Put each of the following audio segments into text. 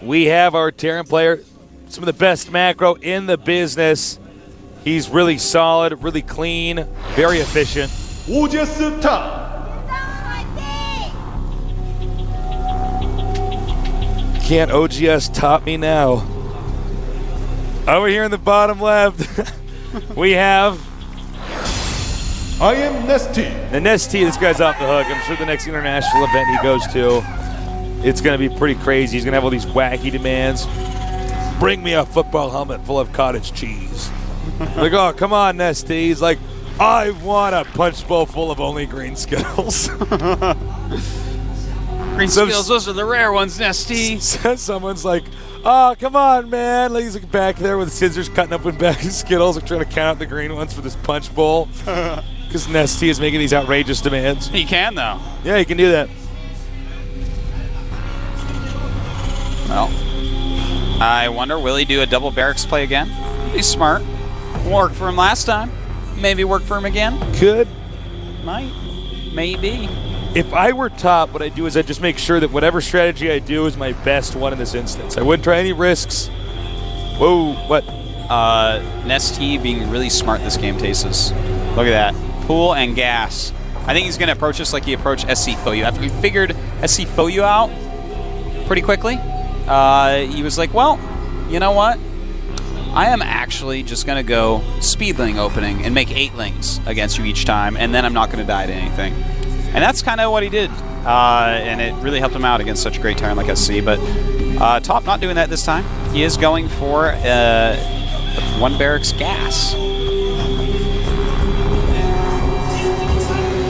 we have our Terran player, some of the best macro in the business. He's really solid, really clean, very efficient. Can't OGS top me now. Over here in the bottom left, we have I am NesTea. the NesTea. This guy's off the hook. I'm sure the next international event he goes to, it's going to be pretty crazy. He's going to have all these wacky demands. Bring me a football helmet full of cottage cheese. Like, oh, come on, NesTea. He's like, I want a punch bowl full of only green Skittles. Green Skittles, those are the rare ones, NesTea. Someone's like, oh, come on, man. Like, he's like back there with scissors cutting up one bag of Skittles, like trying to count out the green ones for this punch bowl. Because NesTea is making these outrageous demands. He can, though. Yeah, he can do that. Well, I wonder, will he do a double barracks play again? He's smart. Worked for him last time. Maybe work for him again. Could. Might. Maybe. If I were top, what I'd do is I'd just make sure that whatever strategy I do is my best one in this instance. I wouldn't try any risks. Whoa, what? NesTea being really smart this game, Tases. Look at that. Pool and gas. I think he's going to approach us like he approached SC Foyu. After we figured SC Foyu out pretty quickly, he was like, well, you know what? I am actually just going to go speedling opening and make 8-lings against you each time, and then I'm not going to die to anything. And that's kind of what he did. And it really helped him out against such a great Terran like SC. But Top not doing that this time. He is going for one barracks gas.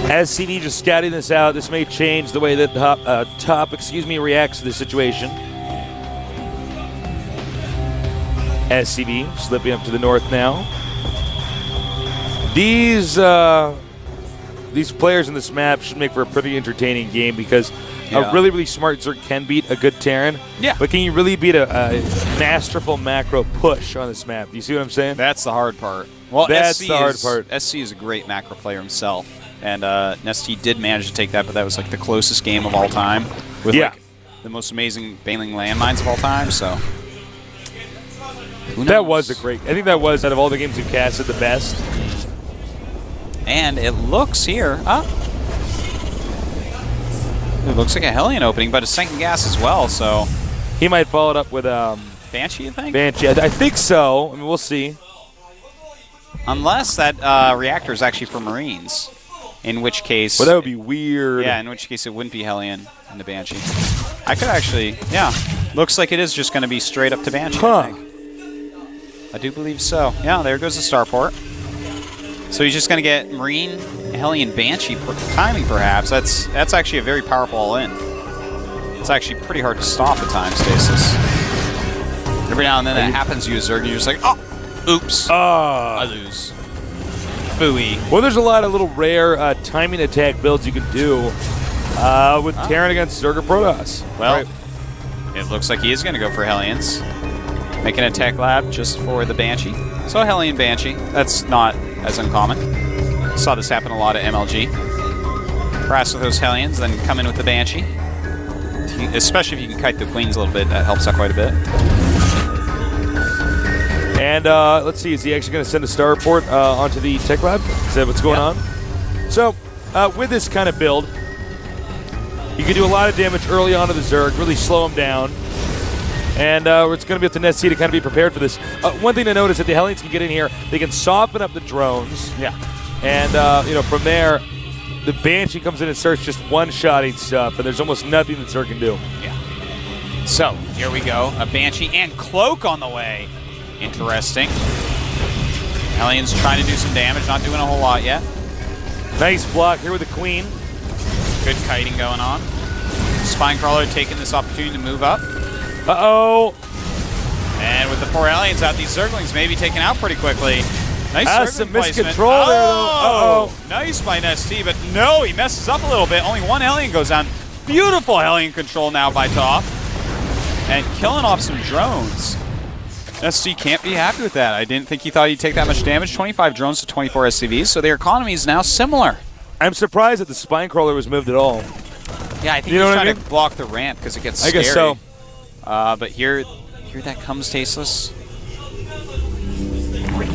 SCD just scouting this out. This may change the way that Top reacts to the situation. SCB slipping up to the north now. These players in this map should make for a pretty entertaining game because a really, really smart Zerg can beat a good Terran. Yeah. But can you really beat a masterful macro push on this map? Do you see what I'm saying? That's the hard part. Well, that's the hard part. SC is a great macro player himself. And NesTea did manage to take that, but that was like the closest game of all time. With like the most amazing Baneling landmines of all time, so. That was I think that was, out of all the games we've casted, the best. And it looks here. It looks like a Hellion opening, but a second gas as well, so. He might follow it up with Banshee, you think? Banshee. I think so. I mean, we'll see. Unless that reactor is actually for Marines. In which case... Well, that would be weird. Yeah, in which case it wouldn't be Hellion and the Banshee. I could actually... Yeah. Looks like it is just going to be straight up to Banshee, I think. I do believe so. Yeah, there goes the starport. So he's just going to get Marine, Hellion, Banshee timing, perhaps. That's actually a very powerful all-in. It's actually pretty hard to stop at times, Stasis. Every now and then that happens to you, Zerg, and you're just like, oh, oops. I lose. Fooey. Well, there's a lot of little rare timing attack builds you can do with Terran against Zerg or Protoss. Well, it looks like he is going to go for Hellions. Make an attack lab just for the Banshee. So Hellion Banshee. That's not as uncommon. Saw this happen a lot at MLG. Harass with those Hellions, then come in with the Banshee. Especially if you can kite the Queens a little bit, that helps out quite a bit. And let's see, is he actually going to send a starport onto the tech lab? Is that what's going on? So, with this kind of build, you can do a lot of damage early on to the Zerg, really slow him down. And it's going to be up to NesTea to kind of be prepared for this. One thing to note is that the Hellions can get in here, they can soften up the drones. Yeah. And, from there, the Banshee comes in and starts just one-shotting stuff, and there's almost nothing that Zerg can do. Yeah. So, here we go. A Banshee and Cloak on the way. Interesting. Hellions trying to do some damage, not doing a whole lot yet. Nice block here with the Queen. Good kiting going on. Spinecrawler taking this opportunity to move up. Uh-oh. And with the 4 Hellions out, these Zerglings may be taken out pretty quickly. Nice some Zergling placement. miscontrol there, though. Uh-oh. Nice by NesTea, but no, he messes up a little bit. Only one Hellion goes down. Beautiful Hellion control now by Top. And killing off some drones. NesTea can't be happy with that. I didn't think he thought he'd take that much damage. 25 drones to 24 SCVs, so their economy is now similar. I'm surprised that the Spinecrawler was moved at all. Yeah, I think he's trying to block the ramp because it gets scary. I guess so. But here that comes Tasteless.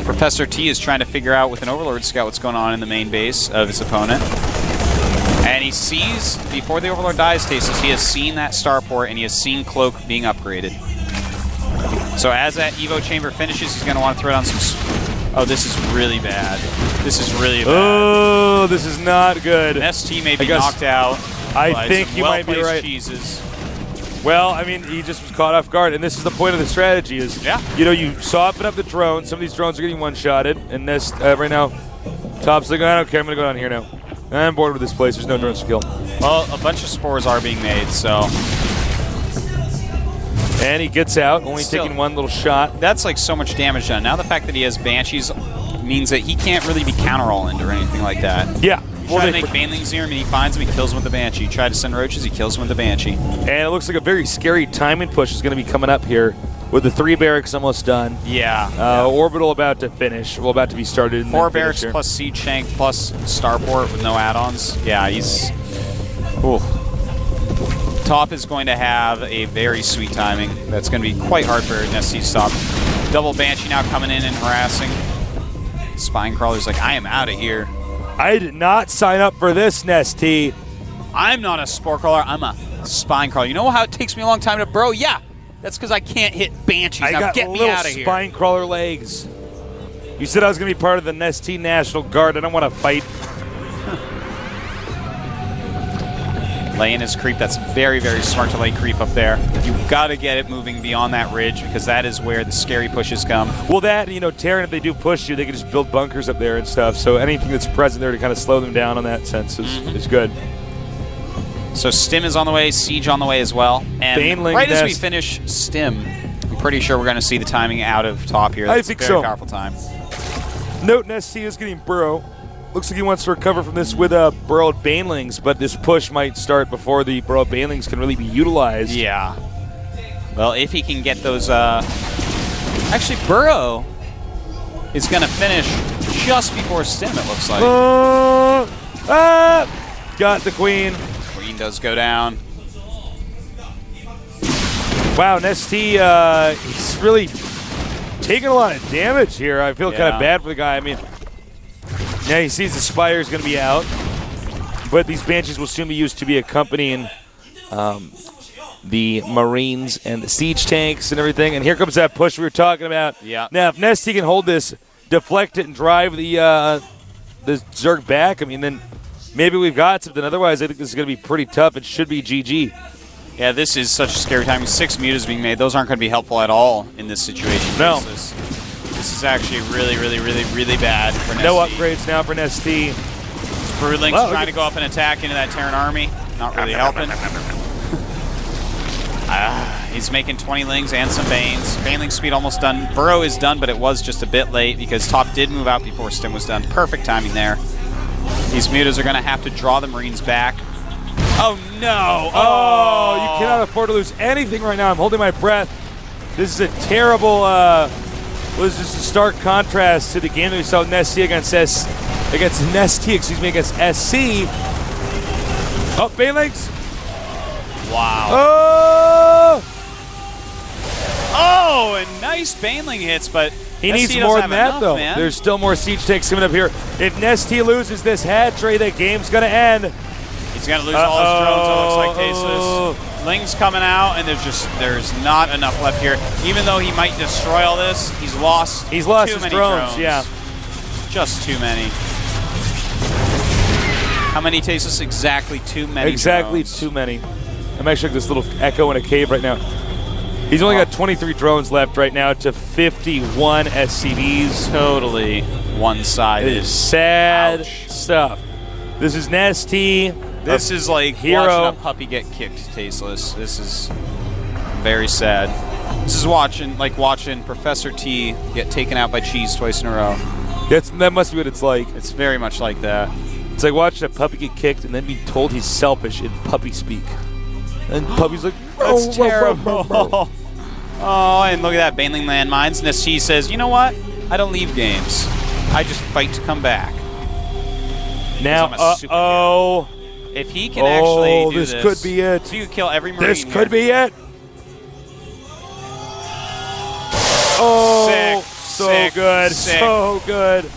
Professor T is trying to figure out with an Overlord Scout what's going on in the main base of his opponent. And he sees, before the Overlord dies, Tasteless, he has seen that starport and he has seen Cloak being upgraded. So as that Evo Chamber finishes, he's going to want to throw down some... Oh, this is really bad. This is really bad. Oh, this is not good. NesTea may be knocked out. I think you might be right. Cheeses. Well, I mean, he just was caught off guard, and this is the point of the strategy is, you know, you soften up the drones. Some of these drones are getting one-shotted, and this, right now, Top's like, I don't care, I'm going to go down here now. I'm bored with this place. There's no drones to kill. Well, a bunch of spores are being made, so... And he gets out, only taking one little shot. That's like so much damage done. Now the fact that he has Banshees means that he can't really be counter-rolling or anything like that. Yeah. Try to make Banelings near him, and he finds him, he kills him with the Banshee. Try to send Roaches, he kills him with the Banshee. And it looks like a very scary timing push is going to be coming up here with the 3 barracks almost done. Yeah. Orbital about to finish. Well, about to be started. 4 barracks plus Siege Tank plus Starport with no add-ons. Yeah, he's... Ooh. Top is going to have a very sweet timing. That's going to be quite hard for NesTea to stop. Double Banshee now coming in and harassing. Spine Crawler's like, I am out of here. I did not sign up for this, NesTea. I'm not a Spore Crawler, I'm a Spine Crawler. You know how it takes me a long time to bro? Yeah, that's because I can't hit Banshees. Now get me out of here. Spine Crawler legs. You said I was going to be part of the NesTea National Guard. I don't want to fight. Laying his creep. That's very, very smart to lay creep up there. You've got to get it moving beyond that ridge because that is where the scary pushes come. Well, that, you know, Terran, if they do push you, they can just build bunkers up there and stuff. So anything that's present there to kind of slow them down on that sense is good. So Stim is on the way, Siege on the way as well. And Baneling right as we finish Stim, I'm pretty sure we're going to see the timing out of Top here. That's I think a very so. powerful time. Note, NesTea is getting Burrow. Looks like he wants to recover from this with Burrowed Banelings, but this push might start before the Burrowed Banelings can really be utilized. Yeah. Well, if he can get those... Actually, Burrow is going to finish just before Stim, it looks like. Got the Queen. Queen does go down. Wow, NesTea, he's really taking a lot of damage here. I feel kind of bad for the guy. I mean... Yeah, he sees the Spire is going to be out, but these Banshees will soon be used to be accompanying the Marines and the siege tanks and everything. And here comes that push we were talking about. Yeah. Now, if NesTea can hold this, deflect it, and drive the Zerg back, I mean, then maybe we've got something. Otherwise, I think this is going to be pretty tough. It should be GG. Yeah, this is such a scary time. 6 mutas being made. Those aren't going to be helpful at all in this situation. No. This is actually really, really, really, really bad for NesTea. No upgrades now for NesTea. Broodling's trying to go up and attack into that Terran army. Not really helping. He's making 20 Lings and some Banes. Baneling speed almost done. Burrow is done, but it was just a bit late because Top did move out before Stim was done. Perfect timing there. These mutas are going to have to draw the Marines back. Oh, no. Oh, you cannot afford to lose anything right now. I'm holding my breath. This is a terrible... was just a stark contrast to the game that we saw NesTea against NesTea, against SC. Oh, Banelings. Wow. Oh! Oh, and nice Baneling hits, but he NesTea needs more than that, enough, though. Man. There's still more siege tanks coming up here. If NesTea loses this hat trade, that game's going to end. He's going to lose all his drones, it looks like, Tasteless. Ling's coming out, and there's not enough left here. Even though he might destroy all this, he's lost his many drones. Yeah. Just too many. How many Tasteless? Exactly too many Exactly drones. too many. I'm actually this little echo in a cave right now. He's only got 23 drones left right now to 51 SCVs. Totally one-sided. It is sad stuff. This is NesTea. This is like hero. Watching a puppy get kicked, Tasteless. This is very sad. This is like watching Professor T get taken out by Cheese twice in a row. That must be what it's like. It's very much like that. It's like watching a puppy get kicked and then be told he's selfish in puppy speak. And puppy's like, that's terrible. Oh, and look at that, Baneling landmines. NesTea says, you know what? I don't leave games. I just fight to come back. Now, uh-oh. If he can actually do this could be it. If you could kill every Marine This could be it. Oh, Sick, so sick, good. sick. So good.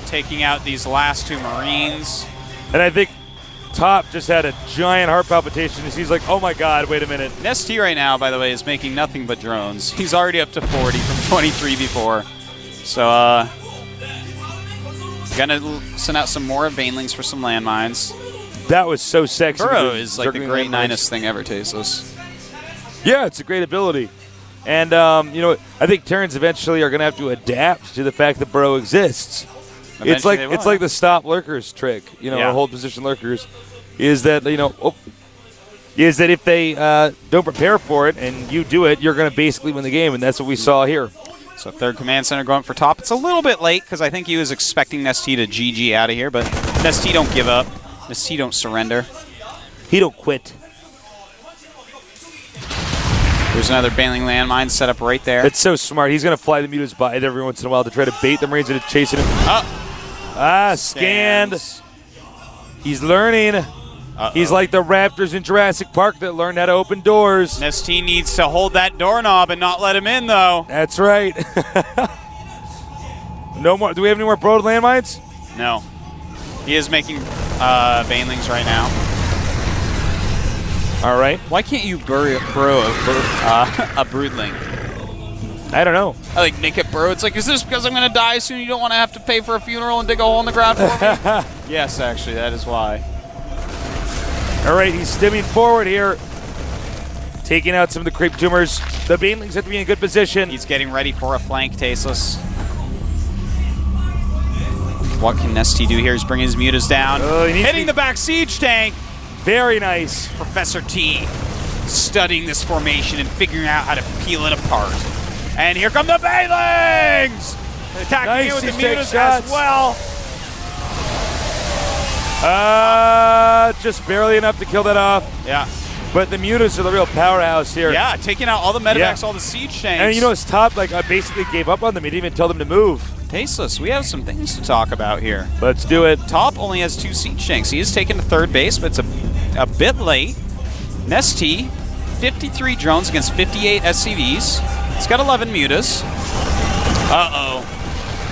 Taking out these last two Marines. And I think Top just had a giant heart palpitation as he's like, oh my God, wait a minute. NesTea right now, by the way, is making nothing but drones. He's already up to 40 from 23 before. So, gonna send out some more Banelings for some landmines. That was so sexy. Burrow is like the Circling great landmines. Ninus thing ever, Tasteless. Yeah, it's a great ability. And, you know, I think Terrans eventually are going to have to adapt to the fact that Burrow exists. It's like the stop lurkers trick, you know, Yeah. or hold position lurkers, is that, you know, is that if they don't prepare for it and you do it, you're going to basically win the game, and that's what we saw here. So third command center going for Top. It's a little bit late because I think he was expecting NesTea to GG out of here, but NesTea don't give up. NesTea don't surrender. He don't quit. There's another Baneling landmine set up right there. That's so smart. He's going to fly the mutas by it every once in a while to try to bait the Marines into chasing him. Scanned. He's learning. He's like the Raptors in Jurassic Park that learned how to open doors. NesTea needs to hold that doorknob and not let him in, though. That's right. No more. Do we have any more broad landmines? No. He is making Banelings right now. All right. Why can't you burrow a Broodling? I don't know. I like make it burrow. It's like, is this because I'm going to die soon? You don't want to have to pay for a funeral and dig a hole in the ground for me? Yes, actually, that is why. All right, he's stimming forward here, taking out some of the creep tumors. The Banelings have to be in good position. He's getting ready for a flank, Tasteless. What can NesTea do here? He's bringing his mutas down. Hitting the back siege tank. Very nice. Professor T studying this formation and figuring out how to peel it apart. And here come the Banelings! Attacking you with the mutas as well. Just barely enough to kill that off. Yeah. But the mutas are the real powerhouse here. Yeah, taking out all the medevacs, all the siege tanks. And you know, his Top basically gave up on them. He didn't even tell them to move. Tasteless, we have some things to talk about here. Let's do it. Top only has 2 siege tanks. He is taken to third base, but it's a bit late. NesTea, 53 drones against 58 SCVs. It's got 11 mutas. Uh-oh.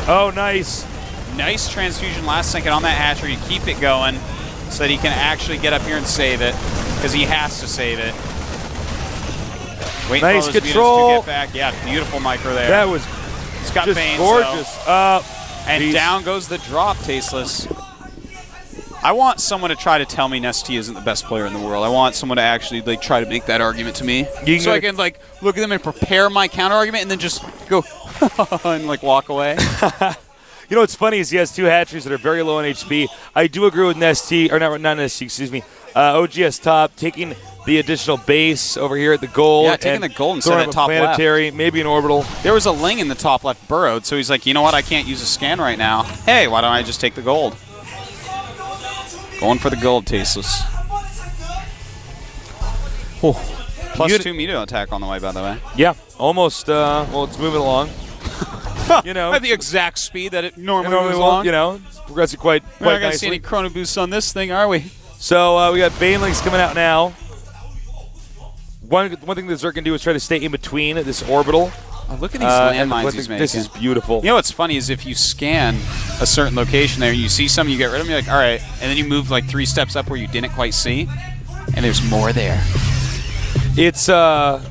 Oh, nice. Nice transfusion last second on that hatchery. Keep it going so that he can actually get up here and save it, because he has to save it. Waiting Nice for those control. mutas to get back. Yeah, beautiful micro there. That was It's got just Bane, gorgeous. so- and down goes the drop, Tasteless. I want someone to try to tell me NesTea isn't the best player in the world. I want someone to actually try to make that argument to me, so I can look at them and prepare my counter argument, and then just go and walk away. You know what's funny is he has 2 hatcheries that are very low on HP. I do agree with NesTea, or not NesTea, excuse me. OGS Top taking the additional base over here at the gold. Yeah, taking the gold instead of a top left. planetary, maybe an orbital. There was a Ling in the top left burrowed, so he's like, you know what, I can't use a scan right now. Hey, why don't I just take the gold? Going for the gold, Tasteless. Plus 2 Muto attack on the way, by the way. Yeah, almost. Well, it's moving along. You know, at the exact speed that it normally normally moves will, along. You know, it's progressing quite We're not going to nicely. see any chrono boosts on this thing, are we? So we got Banelings coming out now. One thing that Zerg can do is try to stay in between this orbital. Oh, look at these landmines he's making. This is beautiful. You know what's funny is if you scan a certain location there, you see some, you get rid of them, you're like, all right, and then you move 3 steps up where you didn't quite see, and there's more there. It's a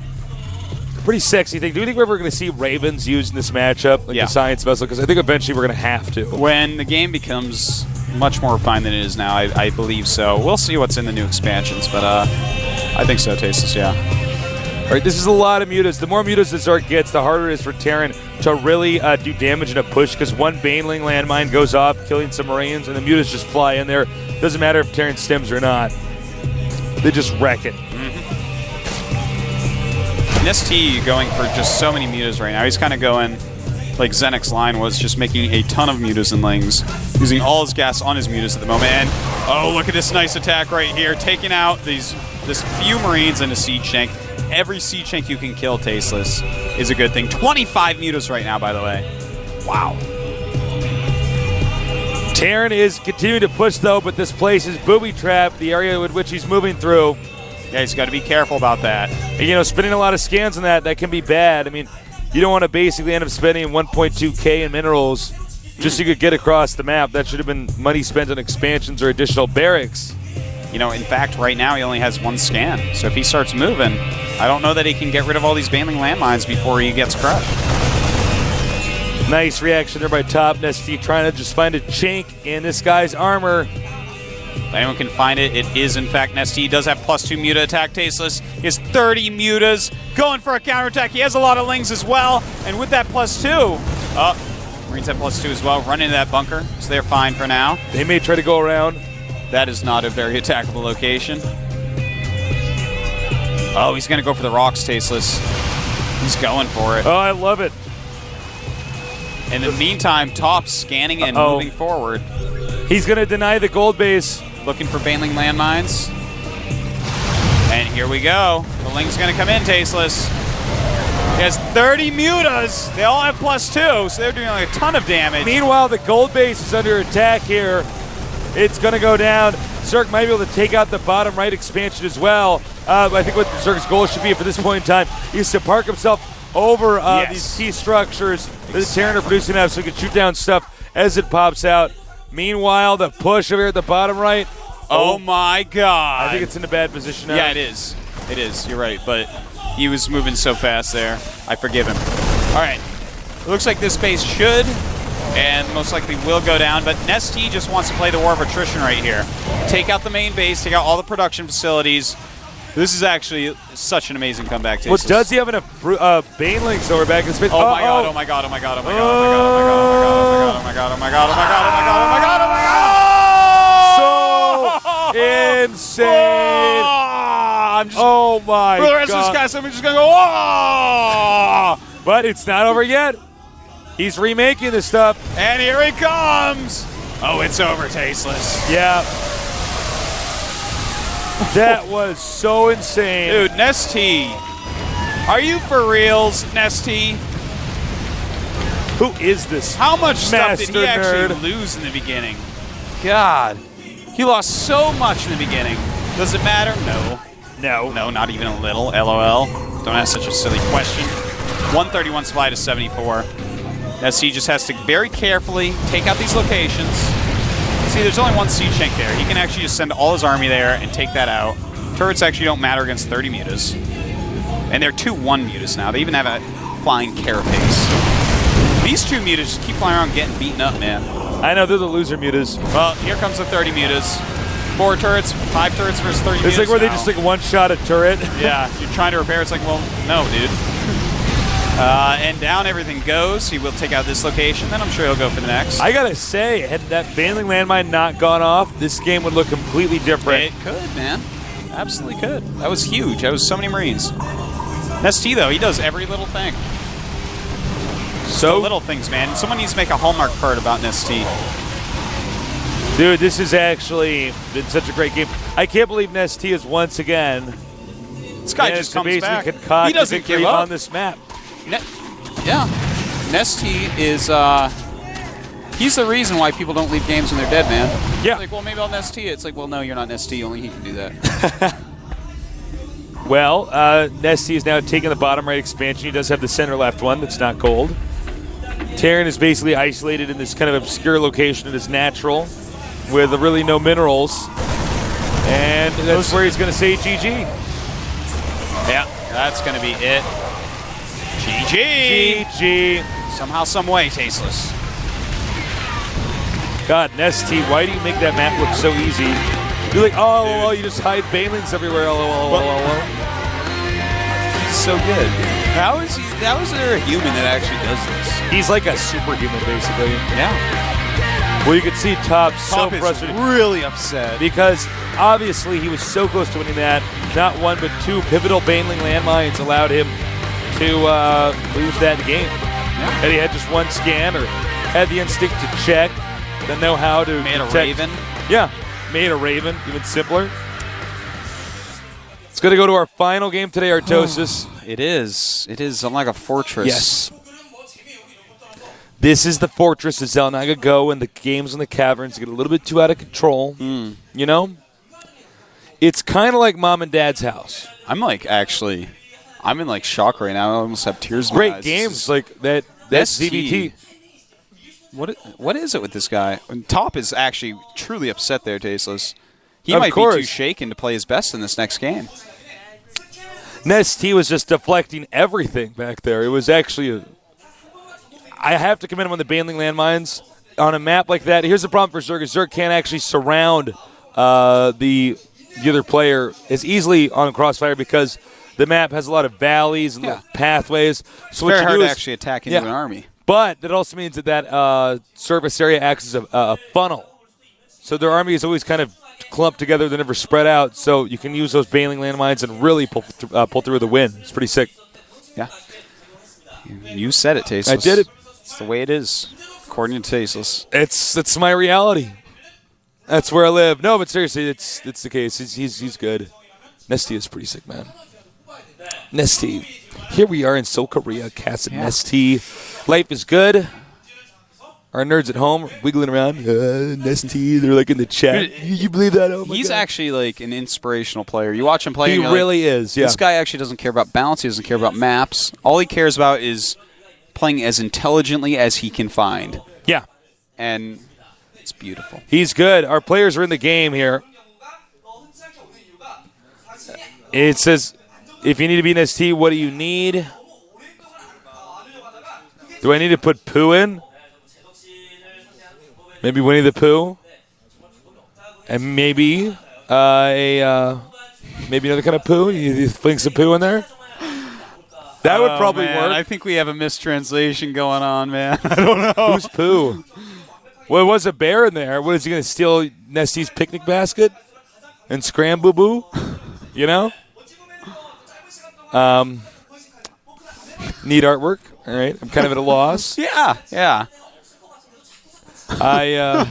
pretty sexy thing. Do you think we're ever going to see Ravens used in this matchup, the science vessel? Because I think eventually we're going to have to. When the game becomes much more refined than it is now, I believe so. We'll see what's in the new expansions, but I think so, Tasteless, yeah. All right, this is a lot of mutas. The more mutas the Zerg gets, the harder it is for Terran to really do damage in a push, because one Baneling landmine goes off, killing some Marines, and the mutas just fly in there. Doesn't matter if Terran stims or not. They just wreck it. NesTea going for just so many mutas right now. He's kind of going like Zenix's line was, just making a ton of mutas and lings, using all his gas on his mutas at the moment. And oh, look at this nice attack right here, taking out this few Marines and a siege tank. Every siege tank you can kill, Tasteless, is a good thing. 25 mutas right now, by the way. Wow. Terran is continuing to push, though, but this place is booby-trapped, the area with which he's moving through. Yeah, he's got to be careful about that. And, you know, spending a lot of scans on that can be bad. I mean, You don't want to basically end up spending 1.2K in minerals just so you could get across the map. That should have been money spent on expansions or additional barracks. You know, in fact, right now he only has 1 scan. So if he starts moving, I don't know that he can get rid of all these baneling landmines before he gets crushed. Nice reaction there by top. NesTea trying to just find a chink in this guy's armor. If anyone can find it, it is in fact NesTea. He does have +2 Muta attack, Tasteless. He has 30 Mutas, going for a counterattack. He has a lot of Lings as well, and with that +2, Marines have +2 as well, run into that bunker, so they're fine for now. They may try to go around. That is not a very attackable location. Oh, he's going to go for the rocks, Tasteless. He's going for it. Oh, I love it. In the meantime, Top scanning and moving forward. He's going to deny the gold base. Looking for baneling landmines. And here we go. The Ling's going to come in, Tasteless. He has 30 Mutas. They all have +2, so they're doing like a ton of damage. Meanwhile, the gold base is under attack here. It's going to go down. Zerg might be able to take out the bottom right expansion as well. I think what Zerg's goal should be for this point in time is to park himself over these key structures that the Terran are producing out so he can shoot down stuff as it pops out. Meanwhile, the push over here at the bottom right. Oh my God. I think it's in a bad position now. Yeah, it is. It is. You're right. But he was moving so fast there. I forgive him. All right. It looks like this base should and most likely will go down. But NesTea just wants to play the war of attrition right here. Take out the main base. Take out all the production facilities. This is actually such an amazing comeback. Well, does he have enough banelings over back in space? Oh my God, oh my God, oh my God, oh my God, oh my God, oh my God, oh my God, oh my God, oh my God, oh my God, oh my God, oh my God, oh my God! So insane! I'm just, oh my God. For the rest of this cast, I'm just going to go, oh! But it's not over yet. He's remaking this stuff. And here he comes! Oh, it's over, Tasteless. Yeah. That was so insane. Dude, NesTea. Are you for reals, NesTea? Who is this? How much stuff did he actually nerd lose in the beginning? God. He lost so much in the beginning. Does it matter? No. No. No, not even a little. LOL. Don't ask such a silly question. 131 supply to 74. NesTea just has to very carefully take out these locations. See, there's only 1 siege tank there. He can actually just send all his army there and take that out. Turrets actually don't matter against 30 Mutas. And they're 2-1 Mutas now. They even have a flying carapace. These 2 Mutas just keep flying around getting beaten up, man. I know, they're the loser Mutas. Well, here comes the 30 Mutas. 4 turrets, 5 turrets versus 30 Mutas. It's like where now. they just like one-shot a turret. Yeah, you're trying to repair. It's like, well, no, dude. And down everything goes. He will take out this location, then I'm sure he'll go for the next. I gotta say, had that baneling landmine not gone off, this game would look completely different. It could, man. Absolutely could. That was huge. That was so many Marines. NesTea, though, he does every little thing. So the little things, man. Someone needs to make a Hallmark card about NesTea. Dude, this has actually been such a great game. I can't believe NesTea is once again. This guy just comes back. He doesn't give up on this map. Yeah. NesTea is, he's the reason why people don't leave games when they're dead, man. Yeah. It's like, well, maybe I'll NesTea. It's like, well, no, you're not NesTea. Only he can do that. Well, NesTea is now taking the bottom right expansion. He does have the center left one that's not gold. Terran is basically isolated in this kind of obscure location. It is natural with really no minerals. And that's where he's going to say GG. Yeah, that's going to be it. GG! GG. Somehow, some way, Tasteless. God, NesTea, why do you make that map look so easy? You're like, oh, well, you just hide banelings everywhere. So good. How is there a human that actually does this? He's like a superhuman, basically. Yeah. Well, you can see Top so frustrated. Really upset. Because obviously he was so close to winning that. Not 1, but 2 pivotal baneling landmines allowed him to lose that game. Yeah. And he had just 1 scan or had the instinct to check, the know-how to made detect. A Raven. Yeah, made a Raven, even simpler. It's going to go to our final game today, Artosis. It is. It is like a fortress. Yes. This is the fortress of Xel'Naga Go, and the games in the caverns get a little bit too out of control. You know? It's kind of like Mom and Dad's house. I'm like actually I'm in like shock right now. I almost have tears in my Great eyes. games like that. That's NesTea. ZBT. What is it with this guy? And Top is actually truly upset there, Tasteless. He Of might course. be too shaken to play his best in this next game. NesTea was just deflecting everything back there. It was actually I have to commend him on the Baneling landmines. On a map like that, here's the problem for Zerg. Zerg can't actually surround the other player as easily on Crossfire because the map has a lot of valleys and little pathways. So what Very you hard do to is actually attack into an army. But that also means that surface area acts as a funnel. So their army is always kind of clumped together. They're never spread out. So you can use those Baneling landmines and really pull through the win. It's pretty sick. Yeah. You said it, Tasteless. I did it. It's the way it is, according to Tasteless. It's my reality. That's where I live. No, but seriously, it's the case. He's good. NesTea is pretty sick, man. NesTea. Here we are in Seoul, Korea, casting NesTea. Life is good. Our nerds at home are wiggling around. NesTea, they're like in the chat. You believe that? Oh my He's God. actually like an inspirational player. You watch him play. He and you're really like, is. Yeah. This guy actually doesn't care about balance. He doesn't care about maps. All he cares about is playing as intelligently as he can find. Yeah. And it's beautiful. He's good. Our players are in the game here. It says, if you need to be NesTea, what do you need? Do I need to put Pooh in? Maybe Winnie the Pooh? And maybe maybe another kind of Pooh? You fling some Pooh in there? That would probably work. I think we have a mistranslation going on, man. I don't know. Who's Pooh? Well, it was a bear in there. What, is he going to steal NesTea's picnic basket and scram boo-boo? You know? Need artwork. All right. I'm kind of at a loss. Yeah. I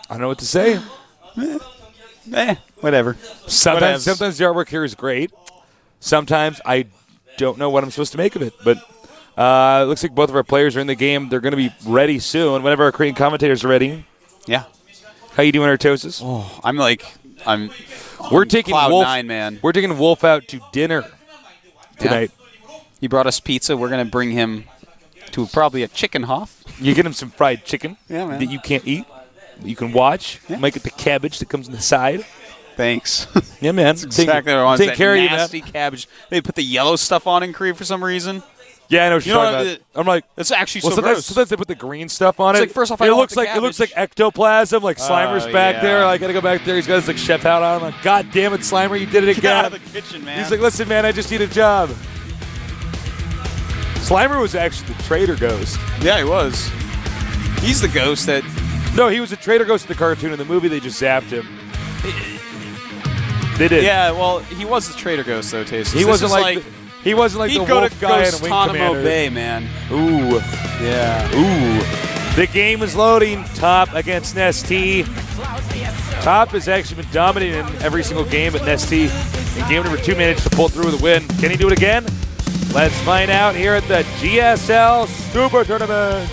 don't know what to say. Whatever. Sometimes the artwork here is great. Sometimes I don't know what I'm supposed to make of it. But it looks like both of our players are in the game. They're going to be ready soon. Whenever our Korean commentators are ready. Yeah. How you doing, Artosis? Oh, We're taking cloud Wolf. nine, man. We're taking Wolf out to dinner tonight. He brought us pizza. We're going to bring him to probably a chicken hoff. You get him some fried chicken man. that you can't eat. You can watch. You might get the cabbage that comes on the side. Thanks. Yeah, man. Exactly what I want. Take care of you, nasty man. cabbage. They put the yellow stuff on in Korea for some reason. Yeah, I know what you're talking about. I'm like, it's actually so sometimes, gross. sometimes they put the green stuff on It's it. like, first off, I it don't looks want like the it looks like ectoplasm, like Slimer's back yeah. there. I gotta go back there. He's got his like chef hat on. I'm like, God damn it, Slimer, you did it Get out again. of the kitchen, man. He's like, listen, man, I just need a job. Slimer was actually the traitor ghost. Yeah, he was. He's the ghost that. No, he was a traitor ghost in the cartoon. In the movie, they just zapped him. They did. Yeah, well, he was the traitor ghost though, Taste. He wasn't like the he'd go wolf to guy in Ghost Wing Tanamo Commander. Bay, man. Ooh. Yeah. Ooh. The game is loading. Top against NesTea. Top has actually been dominating in every single game, but NesTea in game number 2 managed to pull through with a win. Can he do it again? Let's find out here at the GSL Super Tournament.